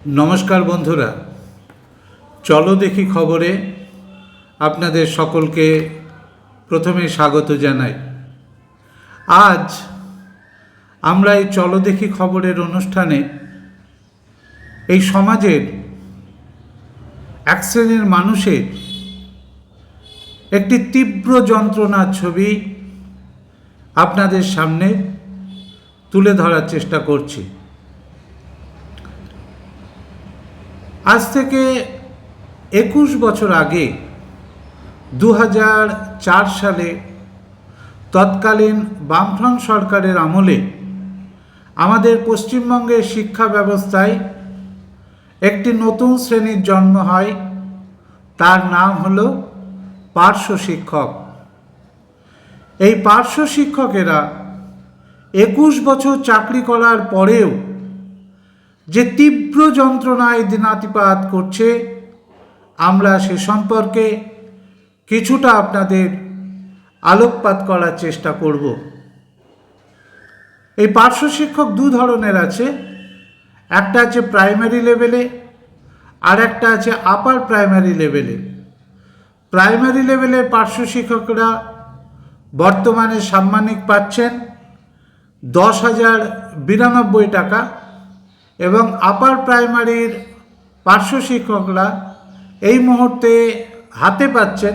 নমস্কার বন্ধুরা, চলো দেখি খবরে আপনাদের সকলকে প্রথমে স্বাগত জানাই। আজ আমরা এই চলো দেখি খবরের অনুষ্ঠানে এই সমাজের এক শ্রেণীর মানুষের একটি তীব্র যন্ত্রণার ছবি আপনাদের সামনে তুলে ধরার চেষ্টা করছি। আজ থেকে 21 বছর আগে 2004 সালে তৎকালীন বামফ্রন্ট সরকারের আমলে আমাদের পশ্চিমবঙ্গের শিক্ষা ব্যবস্থায় একটি নতুন শ্রেণীর জন্ম হয়। তার নাম হলো পার্শ্ব শিক্ষক। এই পার্শ্ব শিক্ষকেরা 21 বছর চাকরি করার পরেও যে তীব্র যন্ত্রণায় দিনাতিপাত করছে, আমরা সে সম্পর্কে কিছুটা আপনাদের আলোকপাত করার চেষ্টা করব। এই পার্শ্ব শিক্ষক দু ধরনের আছে, একটা আছে প্রাইমারি লেভেলে আর একটা আছে আপার প্রাইমারি লেভেলে। প্রাইমারি লেভেলের পার্শ্ব শিক্ষকরা বর্তমানে সাম্মানিক পাচ্ছেন 10,092 টাকা এবং আপার প্রাইমারির পার্শ্ব শিক্ষকরা এই মুহূর্তে হাতে পাচ্ছেন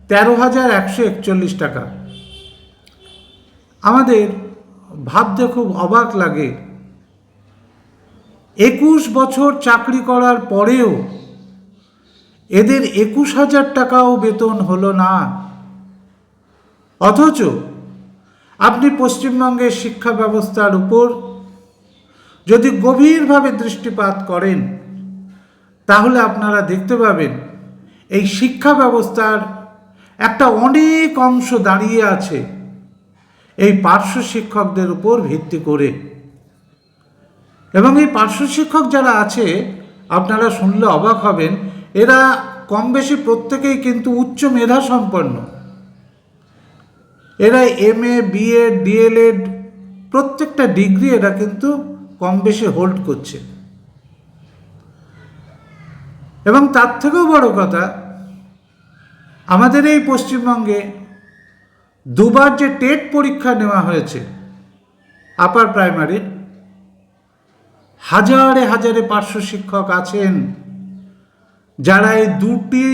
13,141 টাকা। আমাদের ভাবতে খুব অবাক লাগে, 21 বছর চাকরি করার পরেও এদের 21,000 টাকাও বেতন হলো না। অথচ আপনি পশ্চিমবঙ্গের শিক্ষা ব্যবস্থার উপর যদি গভীরভাবে দৃষ্টিপাত করেন, তাহলে আপনারা দেখতে পাবেন এই শিক্ষা ব্যবস্থার একটা অনেক অংশ দাঁড়িয়ে আছে এই পার্শ্ব শিক্ষকদের উপর ভিত্তি করে। এবং এই পার্শ্ব শিক্ষক যারা আছে, আপনারা শুনলে অবাক হবেন, এরা কম বেশি প্রত্যেকেই কিন্তু উচ্চ মেধা সম্পন্ন। এরা MA, BEd, DLEd প্রত্যেকটা ডিগ্রি এরা কিন্তু কম বেশি হোল্ড করছে। এবং তার থেকেও বড় কথা, আমাদের এই পশ্চিমবঙ্গে দুবার যে টেট পরীক্ষা নেওয়া হয়েছে আপার প্রাইমারির, হাজারে হাজারে পার্শ্ব শিক্ষক আছেন যারা এই দুটি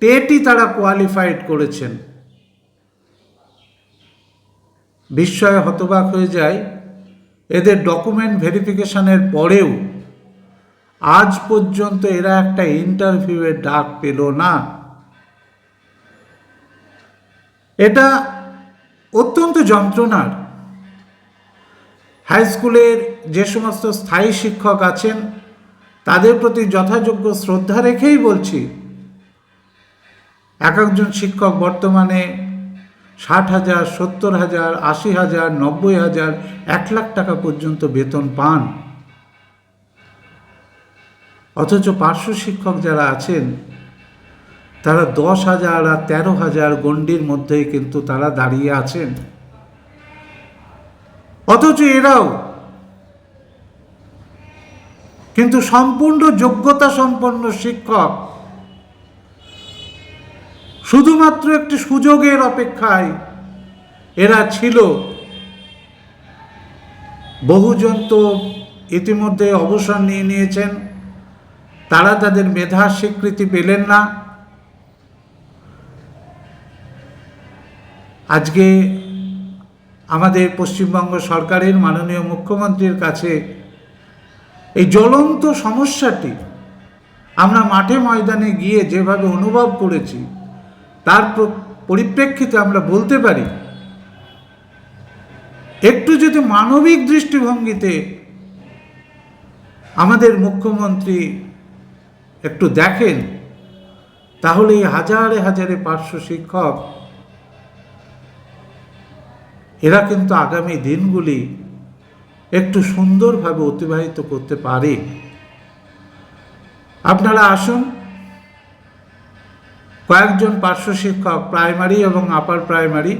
টেটই তারা কোয়ালিফাইড করেছেন। বিস্ময়ে হতবাক হয়ে যায়, এদের ডকুমেন্ট ভেরিফিকেশনের পরেও আজ পর্যন্ত এরা একটা ইন্টারভিউয়ের ডাক পেল না। এটা অত্যন্ত যন্ত্রণার। হাই স্কুলের যে সমস্ত স্থায়ী শিক্ষক আছেন তাদের প্রতি যথাযোগ্য শ্রদ্ধা রেখেই বলছি, এক একজন শিক্ষক বর্তমানে 60,000, 70,000, 80,000, 90,000, 1 লাখ টাকা পর্যন্ত বেতন পান। অথচ পার্শ্ব শিক্ষক যারা আছেন তারা 10,000 আর 13,000 গণ্ডির মধ্যেই কিন্তু তারা দাঁড়িয়ে আছেন। অথচ এরাও কিন্তু সম্পূর্ণ যোগ্যতা সম্পন্ন শিক্ষক, শুধুমাত্র একটি সুযোগের অপেক্ষায় এরা ছিল। বহুজন তো ইতিমধ্যে অবসর নিয়ে নিয়েছেন, তারা তাদের মেধার স্বীকৃতি পেলেন না। আজকে আমাদের পশ্চিমবঙ্গ সরকারের মাননীয় মুখ্যমন্ত্রীর কাছে এই জ্বলন্ত সমস্যাটি আমরা মাঠে ময়দানে গিয়ে যেভাবে অনুভব করেছি, তার পরিপ্রেক্ষিতে আমরা বলতে পারি, একটু যদি মানবিক দৃষ্টিভঙ্গিতে আমাদের মুখ্যমন্ত্রী একটু দেখেন, তাহলে এই হাজারে হাজারে পার্শ্ব শিক্ষক এরা কিন্তু আগামী দিনগুলি একটু সুন্দরভাবে অতিবাহিত করতে পারে। আপনারা আসুন, কয়েকজন পার্শ্ব শিক্ষক প্রাইমারি এবং আপার প্রাইমারি,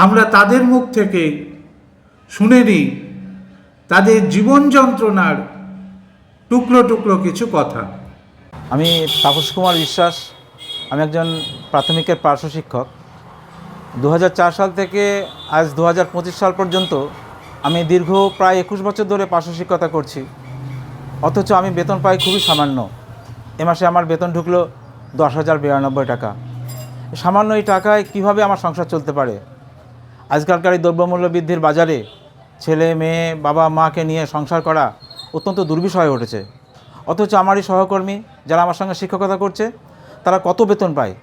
আমরা তাদের মুখ থেকে শুনে নিই তাদের জীবন যন্ত্রণার টুকরো টুকরো কিছু কথা। আমি তাপস কুমার বিশ্বাস। আমি একজন প্রাথমিকের পার্শ্ব শিক্ষক। 2004 সাল থেকে আজ 2025 সাল পর্যন্ত আমি দীর্ঘ প্রায় 21 বছর ধরে পার্শ্ব শিক্ষকতা করছি। অথচ আমি বেতন পাই খুবই সামান্য। এ মাসে আমার বেতন ঢুকলো 10,092 টাকা। সামান্য এই টাকায় কীভাবে আমার সংসার চলতে পারে? আজকালকার এই দ্রব্যমূল্য বৃদ্ধির বাজারে ছেলে মেয়ে বাবা মাকে নিয়ে সংসার করা অত্যন্ত দুর্বিষহ হয়ে উঠেছে। অথচ আমারই সহকর্মী যারা আমার সঙ্গে শিক্ষকতা করছে তারা কত বেতন পায়,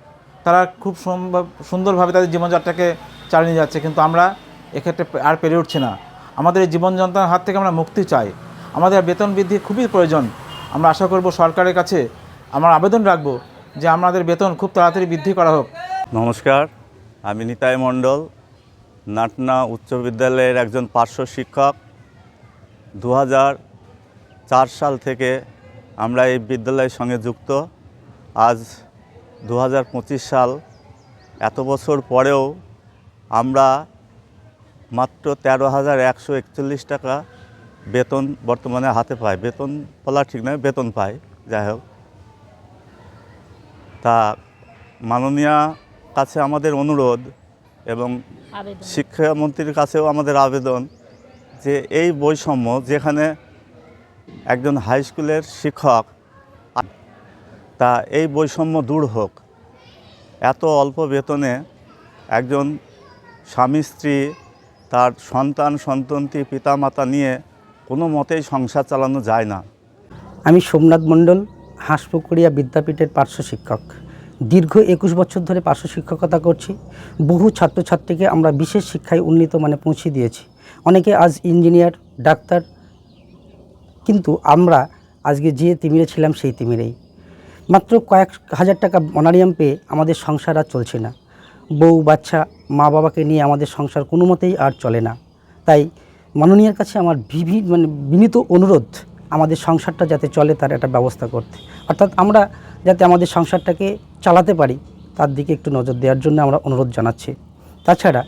তারা খুব সুন্দরভাবে তাদের জীবনযাত্রাকে চালিয়ে নিয়ে যাচ্ছে, কিন্তু আমরা এক্ষেত্রে আর পেরে উঠছি না। আমাদের এই জীবন যন্ত্রণার হাত থেকে আমরা মুক্তি চাই। আমাদের বেতন বৃদ্ধি খুবই প্রয়োজন। আমরা আশা করব সরকারের কাছে আমার আবেদন রাখব যে আমাদের বেতন খুব তাড়াতাড়ি বৃদ্ধি করা হোক। নমস্কার, আমি নিতাই মণ্ডল, নাটনা উচ্চ বিদ্যালয়ের একজন পার্শ্ব শিক্ষক। 2004 সাল থেকে আমরা এই বিদ্যালয়ের সঙ্গে যুক্ত। আজ 2025 সাল, এত বছর পরেও আমরা মাত্র 13,141 টাকা বেতন বর্তমানে হাতে পাই। বেতন বলা ঠিক নয়, বেতন পাই, যাই হোক। তা মাননীয় কাছে আমাদের অনুরোধ এবং শিক্ষামন্ত্রীর কাছেও আমাদের আবেদন যে এই বৈষম্য, যেখানে একজন হাই স্কুলের শিক্ষক, তা এই বৈষম্য দূর হোক। এত অল্প বেতনে একজন স্বামী স্ত্রী তার সন্তান সন্ততি পিতামাতা নিয়ে কোনো মতেই সংসার চালানো যায় না। আমি সোমনাথ মণ্ডল, হাঁসপুকুরিয়া বিদ্যাপীঠের পার্শ্ব শিক্ষক। দীর্ঘ 21 বছর ধরে পার্শ্ব শিক্ষকতা করছি। বহু ছাত্রছাত্রীকে আমরা বিশেষ শিক্ষায় উন্নীত মানে পৌঁছে দিয়েছি। অনেকে আজ ইঞ্জিনিয়ার, ডাক্তার, কিন্তু আমরা আজকে যে তিমিরে ছিলাম সেই তিমিরেই। মাত্র কয়েক হাজার টাকা অনারিয়াম পেয়ে আমাদের সংসার আর চলছে না। বউ বাচ্চা মা বাবাকে নিয়ে আমাদের সংসার কোনো মতেই আর চলে না। তাই মাননীয়ের কাছে আমার বিনীত অনুরোধ, আমাদের সংসারটা যাতে চলে তার একটা ব্যবস্থা করতে, অর্থাৎ আমরা যাতে আমাদের সংসারটাকে চালাতে পারি তার দিকে একটু নজর দেওয়ার জন্য আমরা অনুরোধ জানাচ্ছি। তাছাড়া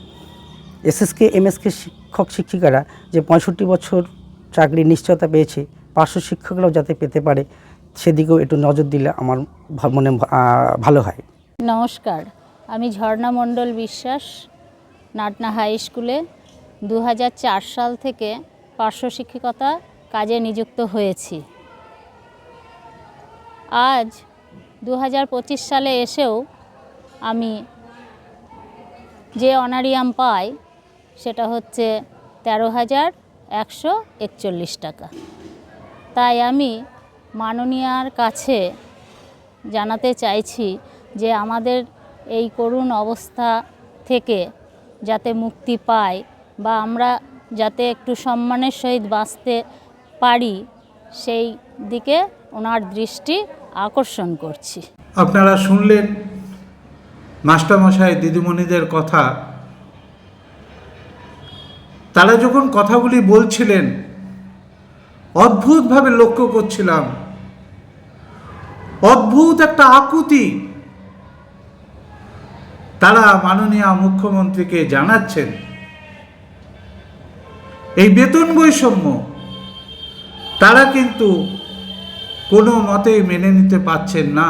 এসএসকে এমএসকে শিক্ষক শিক্ষিকারা যে 65 বছর চাকরির নিশ্চয়তা পেয়েছে, পার্শ্ব শিক্ষকরাও যাতে পেতে পারে সেদিকেও একটু নজর দিলে আমার মনে ভালো হয়। নমস্কার, আমি ঝর্ণা মণ্ডল বিশ্বাস, নাটনা হাই স্কুলে 2004 সাল থেকে পার্শ্ব শিক্ষকতা কাজে নিযুক্ত হয়েছি। আজ 2025 সালে এসেও আমি যে অনারিয়াম পাই সেটা হচ্ছে 13,141 টাকা। তাই আমি মাননীয়ার কাছে জানাতে চাইছি যে আমাদের এই করুণ অবস্থা থেকে যাতে মুক্তি পাই বা আমরা যাতে একটু সম্মানের সহিত বাঁচতে পারি সেই দিকে ওনার দৃষ্টি আকর্ষণ করছি। আপনারা শুনলেন মাস্টারমশাই দিদিমণিদের কথা। তারা যখন কথাগুলি বলছিলেন অদ্ভুতভাবে লক্ষ্য করছিলাম, অদ্ভুত একটা আকুতি তারা মাননীয় মুখ্যমন্ত্রীকে জানাচ্ছেন। এই বেতন বৈষম্য তারা কিন্তু কোনো মতেই মেনে নিতে পারছেন না।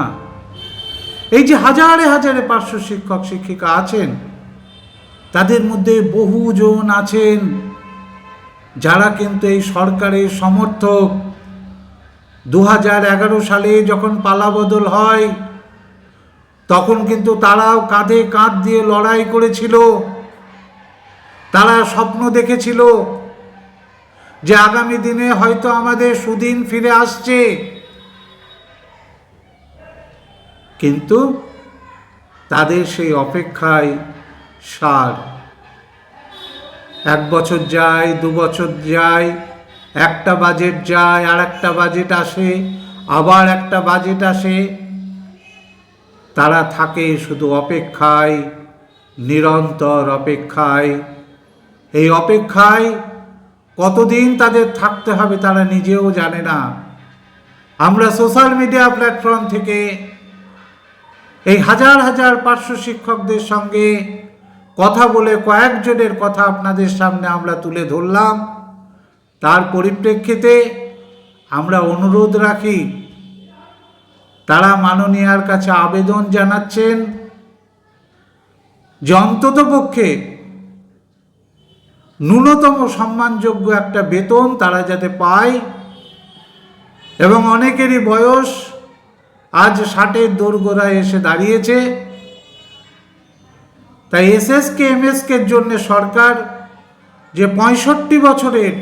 এই যে হাজারে হাজারে পার্শ্ব শিক্ষক শিক্ষিকা আছেন, তাদের মধ্যে বহুজন আছেন যারা কিন্তু এই সরকারের সমর্থক। 2011 সালে যখন পালাবদল হয় তখন কিন্তু তারাও কাঁধে কাঁধ দিয়ে লড়াই করেছিল। তারা স্বপ্ন দেখেছিল যে আগামী দিনে হয়তো আমাদের সুদিন ফিরে আসছে, কিন্তু তাদের সেই অপেক্ষায় সার। 1 বছর যায়, 2 বছর যায়, একটা বাজেট যায়, আর একটা বাজেট আসে, আবার একটা বাজেট আসে। তারা থাকে শুধু অপেক্ষায়, নিরন্তর অপেক্ষায়। এই অপেক্ষায় কতদিন তাদের থাকতে হবে তারা নিজেও জানে না। আমরা সোশ্যাল মিডিয়া প্ল্যাটফর্ম থেকে এই হাজার হাজার পার্শ্ব শিক্ষকদের সঙ্গে কথা বলে কয়েকজনের কথা আপনাদের সামনে আমরা তুলে ধরলাম। তার পরিপ্রেক্ষিতে আমরা অনুরোধ রাখি, তারা মাননীয়ার কাছে আবেদন জানাচ্ছেন যে অন্ততপক্ষে ন্যূনতম সম্মানযোগ্য একটা বেতন তারা যাতে পায়, এবং অনেকেরই বয়স আজ 60-এর দোরগোড়ায় এসে দাঁড়িয়েছে। তাই এসএসকে এমএসকের জন্য সরকার যে 65 বছরের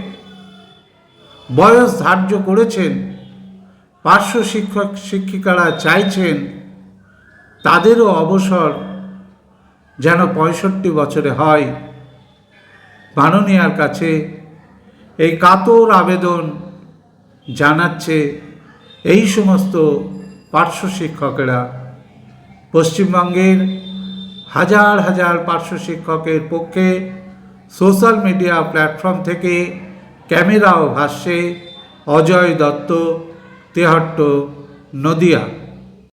বয়স ধার্য করেছেন, পার্শ্ব শিক্ষক শিক্ষিকারা চাইছেন তাদেরও অবসর যেন 65 বছরে হয়। মাননীয়ার কাছে এই কাতর আবেদন জানাচ্ছে এই সমস্ত পার্শ্ব শিক্ষকেরা। পশ্চিমবঙ্গের হাজার হাজার পার্শ্ব শিক্ষকের পক্ষে সোশ্যাল মিডিয়া প্ল্যাটফর্ম থেকে ক্যামেরা ও ভাষ্যে অজয় দত্ত, তেহট্ট, নদিয়া।